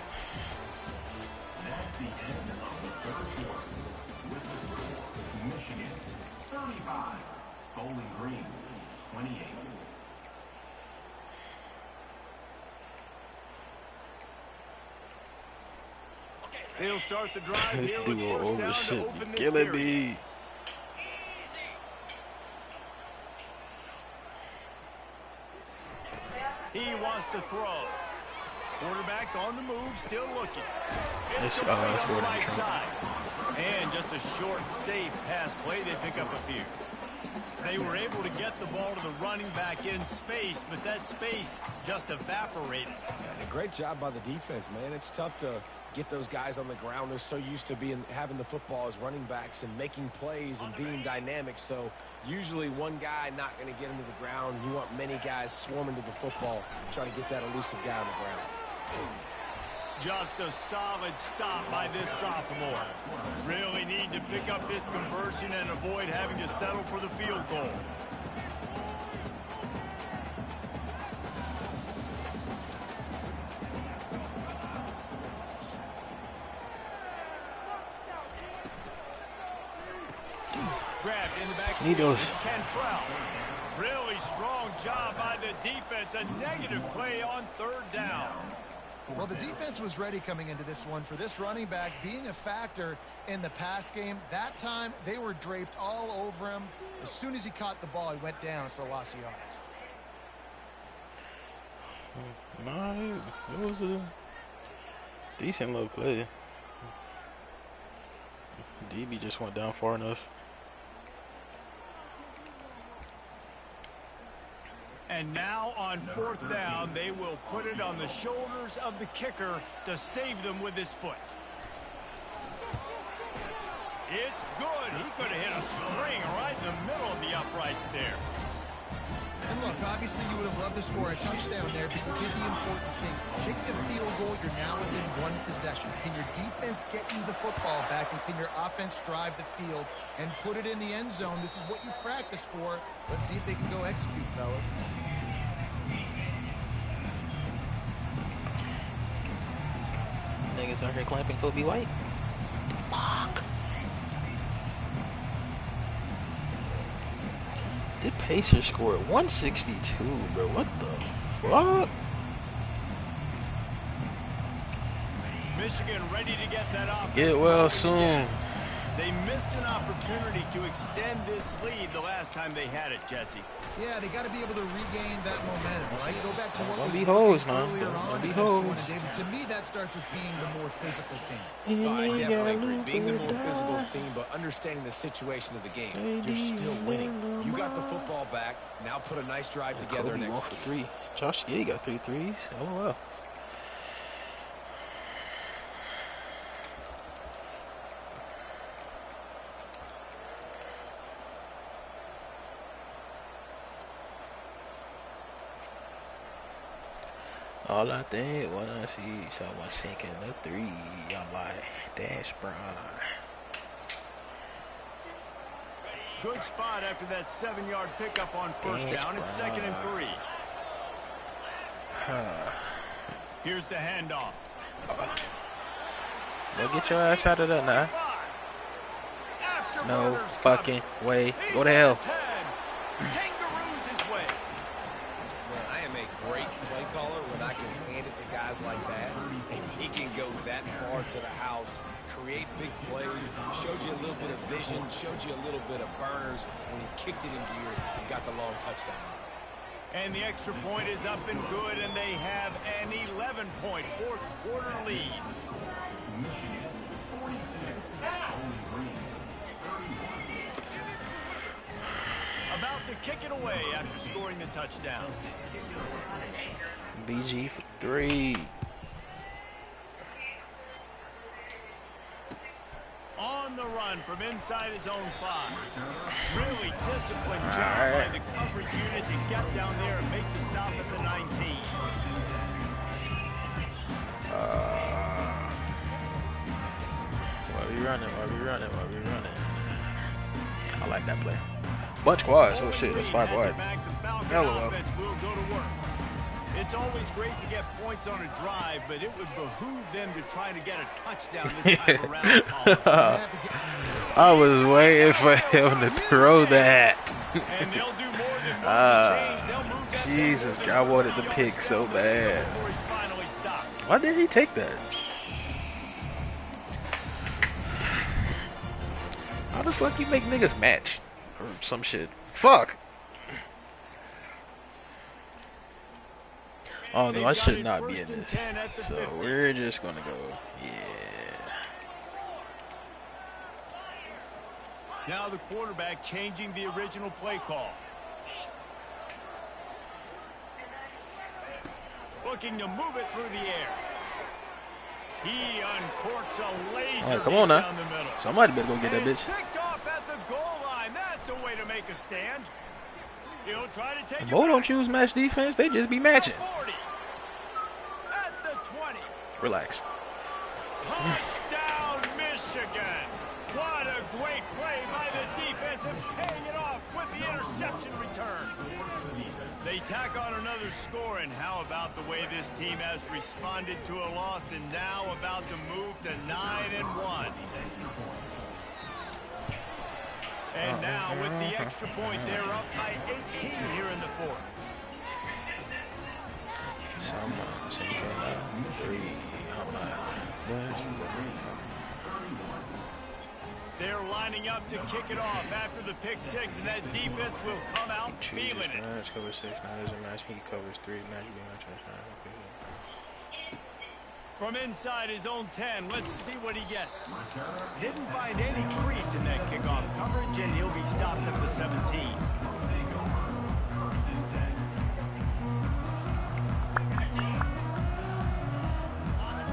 That's the end of the third quarter. With the score, Michigan 35, Bowling Green 28. They'll start the drive This here with duo first over down shit. to You open this killing period. me. He wants to throw. Quarterback on the move, still looking. It's That's complete on the what I'm right trying. side. And just a short, safe pass play. They pick up a few. They were able to get the ball to the running back in space, but that space just evaporated. And a great job by the defense, man. It's tough to get those guys on the ground. They're so used to having the football as running backs and making plays and being dynamic. So usually one guy not going to get him to the ground. You want many guys swarming to the football, try to get that elusive guy on the ground. Just a solid stop by this sophomore. Really need to pick up this conversion and avoid having to settle for the field goal. Grabbed in the back. Need those. It's Cantrell. Really strong job by the defense. A negative play on third down. Well, the defense was ready coming into this one for this running back being a factor in the pass game. That time, they were draped all over him. As soon as he caught the ball, he went down for a loss of yards. No, it was a decent little play. DB just went down far enough. And now on fourth down, they will put it on the shoulders of the kicker to save them with his foot. It's good. He could have hit a string right in the middle of the uprights there. And look, obviously you would have loved to score a touchdown there, but you did the important thing. Kicked a field goal, you're now within one possession. Can your defense get you the football back, and can your offense drive the field and put it in the end zone? This is what you practice for. Let's see if they can go execute, fellas. Niggas out here clamping Kobe White. Fuck. Did Pacers score 162, bro? What the fuck? Michigan ready to get that offense. Get well going soon. again. They missed an opportunity to extend this lead the last time they had it, Jesse. Yeah, they got to be able to regain that momentum, right? Go back to what Don't was be working hoes now. earlier Don't on be in this one. hoes. And David, to me, that starts with being the more physical team. I definitely agree. Being the more physical team, but understanding the situation of the game. You're still winning. You got the football back. Now put a nice drive together Kobe and won for execute. 3. Josh Gay got 3 threes. Oh well. All I think when I see someone sinking a 3 on my dashboard. Good spot after that 7-yard pickup on first down. It's 2nd and 3. Here's the handoff. Go get your ass out of there now. No fucking way. Go to hell. Kangaroos his way. Man, I am a great play caller when I can hand it to guys like that. And he can go that far to the house, create big plays, showed you a little bit of vision, showed you a little bit of burners when he kicked it in gear and got the long touchdown. And the extra point is up and good, and they have an 11-point fourth-quarter lead. Michigan 46. Bowling Green 31. About to kick it away after scoring the touchdown. BG for 3. On the run from inside his own 5. Really disciplined job by the coverage unit to get down there and make the stop at the 19. Why we running? I like that play. Bunch quads. Oh shit, that's 5 wide. Hello. It's always great to get points on a drive, but it would behoove them to try to get a touchdown this time around. I was waiting for him to throw that. And they'll do more than change. They'll move that Jesus, I wanted the pick so bad. Why did he take that? How the fuck you make niggas match? Or some shit. Fuck! Oh no, I should not be in this. So we're just gonna go. Yeah. Now the quarterback changing the original play call. Looking to move it through the air. He uncorks a laser come on now. down the middle. Somebody better go get that bitch. Picked off at the goal line. That's a way to make a stand. He'll try to take it Bo back. don't choose match defense, they just be matching. 40. At the 20. Relax. Touchdown, Michigan. What a great play by the defense and paying it off with the interception return. They tack on another score, and how about the way this team has responded to a loss and now about to move to 9-1. And now with the extra point, they're up by 18 here in the fourth. They're lining up to kick it off after the pick 6, and that defense will come out feeling it. Covers 6, now there's a match, he covers 3, match From inside his own 10, let's see what he gets. Didn't find any crease in that kickoff coverage, and he'll be stopped at the 17.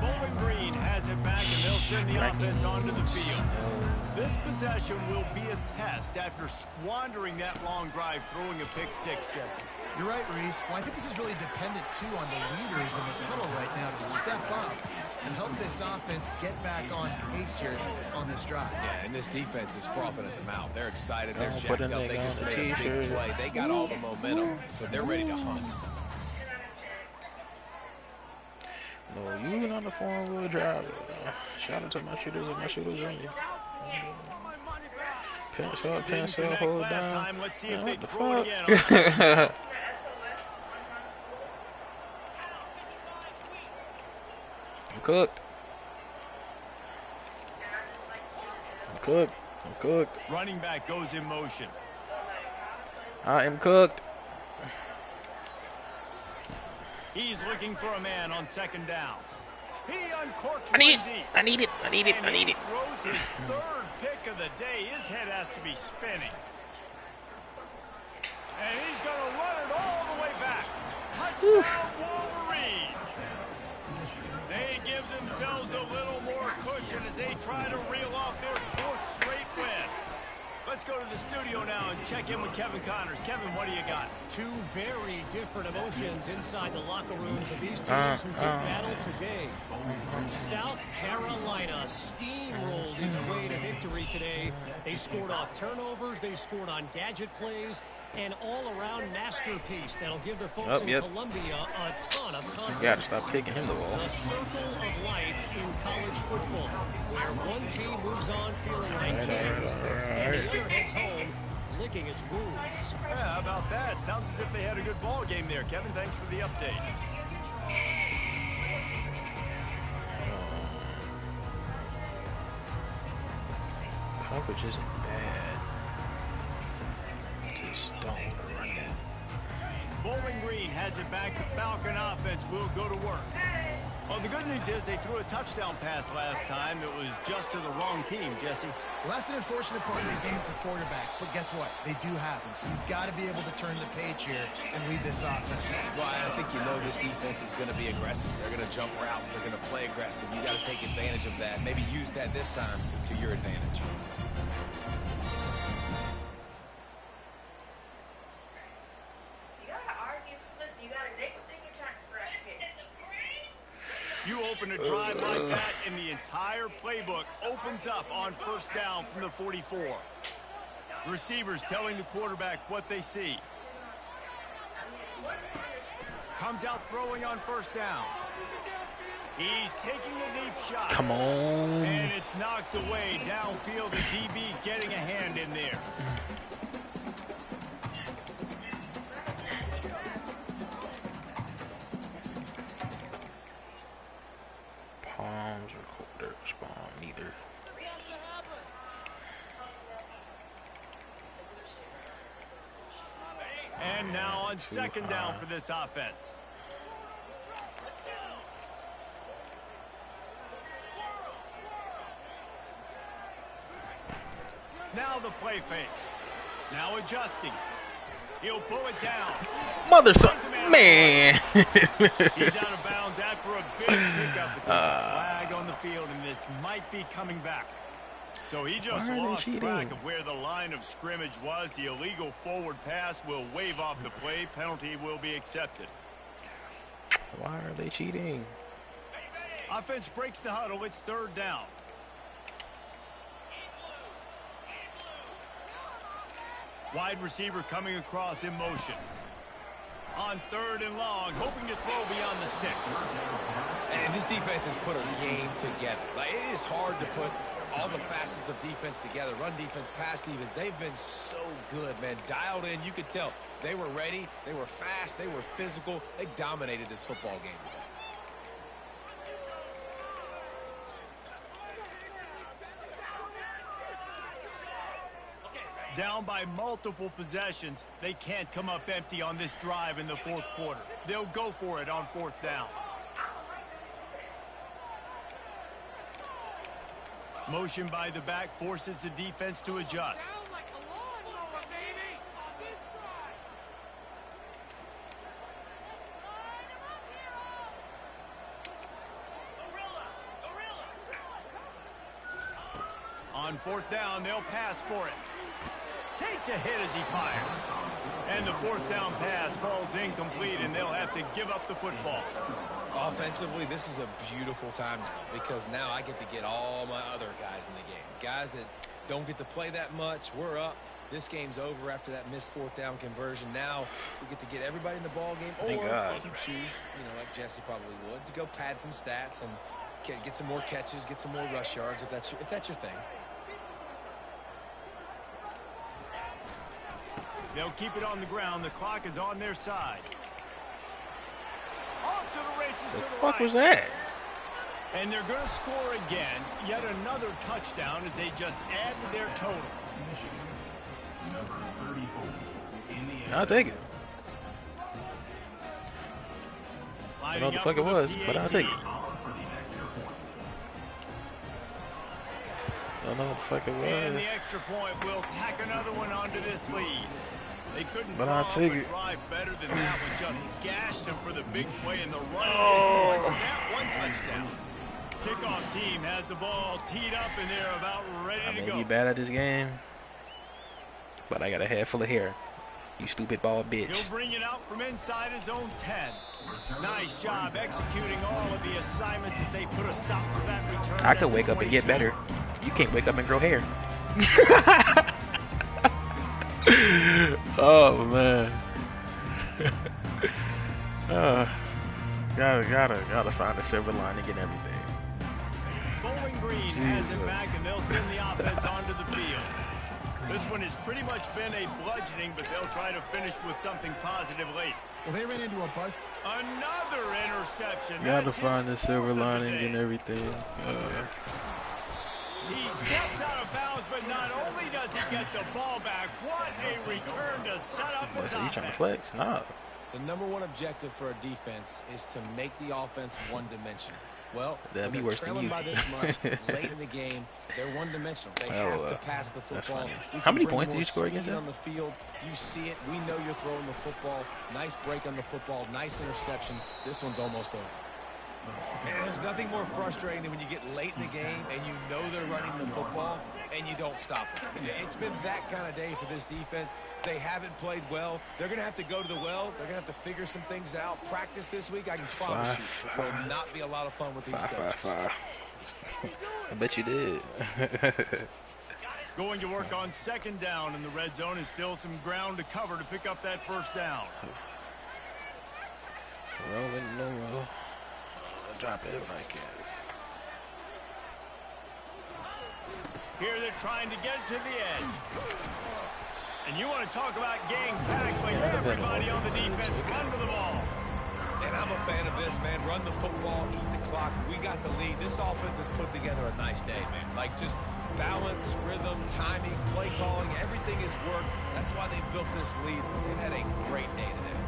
Bowling Green has it back, and they'll send the offense onto the field. This possession will be a test after squandering that long drive, throwing a pick 6, Jesse. You're right, Reese. Well, I think this is really dependent, too, on the leaders in this huddle right now to step up and help this offense get back on pace here on this drive. Yeah, and this defense is frothing at the mouth. They're excited. They're jacked up. They just made a big play. They got all the momentum, so they're ready to hunt. No, you on the 4-wheel drive. Shout out to my shooters and my shooters only. Pencil, hold down. Let's see if What they the throw it fuck? again. I'm cooked. I'm cooked. Running back goes in motion. I am cooked. He's looking for a man on 2nd down. He uncorks I need it. And he throws his 3rd pick of the day. His head has to be spinning. And he's going to run it all the way back. Touchdown, Wolverines. They give themselves a little more cushion as they try to reel off their 4th straight win. Let's go to the studio now and check in with Kevin Connors. Kevin, what do you got? 2 very different emotions inside the locker rooms of these teams who did battle today. South Carolina steamrolled its way to victory today. They scored off turnovers, they scored on gadget plays, an all-around masterpiece that'll give the folks in Columbia a ton of confidence. You gotta stop kicking him the ball. The circle of life in college football, where one team moves on feeling like kings, and the other heads home licking its wounds. Yeah, how about that? Sounds as if they had a good ball game there. Kevin, thanks for the update. Coverage isn't bad. Just don't want to run that. Bowling Green has it back. The Falcon offense will go to work. Well, the good news is they threw a touchdown pass last time. It was just to the wrong team, Jesse. Well, that's an unfortunate part of the game for quarterbacks, but guess what? They do happen, so you've got to be able to turn the page here and lead this offense. Well, I think you know this defense is going to be aggressive. They're going to jump routes. They're going to play aggressive. You got to take advantage of that. Maybe use that this time to your advantage. You open a drive like that, and the entire playbook opens up on first down from the 44. Receivers telling the quarterback what they see. Comes out throwing on first down. He's taking a deep shot. Come on. And it's knocked away downfield. The DB getting a hand in there. Palms or dirt spawn, neither. And now on second down for this offense. Now the play fake. Now adjusting. He'll pull it down. Mother son, man. He's out of bounds after a big pickup. But there's a flag on the field, and this might be coming back. So he just lost track of where the line of scrimmage was. The illegal forward pass will wave off the play. Penalty will be accepted. Why are they cheating? Offense breaks the huddle. It's third down. Wide receiver coming across in motion. On third and long, hoping to throw beyond the sticks. And this defense has put a game together. Like, it is hard to put all the facets of defense together. Run defense, pass defense. They've been so good, man. Dialed in. You could tell they were ready. They were fast. They were physical. They dominated this football game today. Down by multiple possessions, they can't come up empty on this drive in the fourth quarter. They'll go for it on fourth down. Motion by the back forces the defense to adjust. On fourth down, they'll pass for it. Takes a hit as he fires. And the fourth down pass falls incomplete, and they'll have to give up the football. Offensively, this is a beautiful time now, because now I get to get all my other guys in the game. Guys that don't get to play that much. We're up. This game's over after that missed fourth down conversion. Now we get to get everybody in the ball game, or if you choose, like Jesse probably would, to go pad some stats and get some more catches, get some more rush yards if that's your thing. They'll keep it on the ground. The clock is on their side. Off to the races to the right. The fuck was that? And they're going to score again. Yet another touchdown as they just add to their total. I'll take it. I don't know what the fuck it was, but I'll take it. Don't know what the fuck it was. And the extra point will tack another one onto this lead. They couldn't drive better than that one. Just gashed them for the big play in the run. One snap, one touchdown. Kickoff team has the ball teed up, and they're about ready to go. I may be bad at this game, but I got a head full of hair. You stupid ball bitch. He'll bring it out from inside his own 10. Nice job executing all of the assignments as they put a stop to that return. I could wake up and get better. You can't wake up and grow hair. Oh man. Gotta find a silver lining in everything. Bowling Green has it back, and they'll send the offense onto the field. This one has pretty much been a bludgeoning, but they'll try to finish with something positive late. Well, they ran into a bus. Another interception. Gotta find the silver lining in everything. He steps out of bounds, but not only does he get the ball back, what a return to set up his So you trying to offense. flex? Nah. The number one objective for a defense is to make the offense one-dimensional. Well, That'd be when they're worse than trailing you. by this much late in the game, they're one-dimensional. They have to pass the that's football. funny. We How can many bring points did more you score against speed them? on the field? You see it. We know you're throwing the football. Nice break on the football. Nice interception. This one's almost over. And there's nothing more frustrating than when you get late in the game and you know they're running the football and you don't stop them. It's been that kind of day for this defense. They haven't played well. They're going to have to go to the well. They're going to have to figure some things out. Practice this week, I can promise you, it will not be a lot of fun with these coaches. I bet you did. Going to work on second down in the red zone, is still some ground to cover to pick up that first down. Rolling low. Drop it like this. Here they're trying to get to the edge. And you want to talk about gang tag, but everybody on the defense run to the ball. And I'm a fan of this, man. Run the football, eat the clock. We got the lead. This offense has put together a nice day, man. Like just balance, rhythm, timing, play calling, everything has worked. That's why they built this lead. They've had a great day today.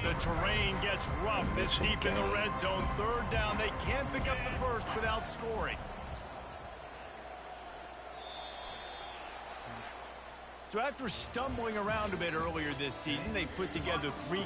The terrain gets rough this deep in the red zone. Third down. They can't pick up the first without scoring. So after stumbling around a bit earlier this season, they put together three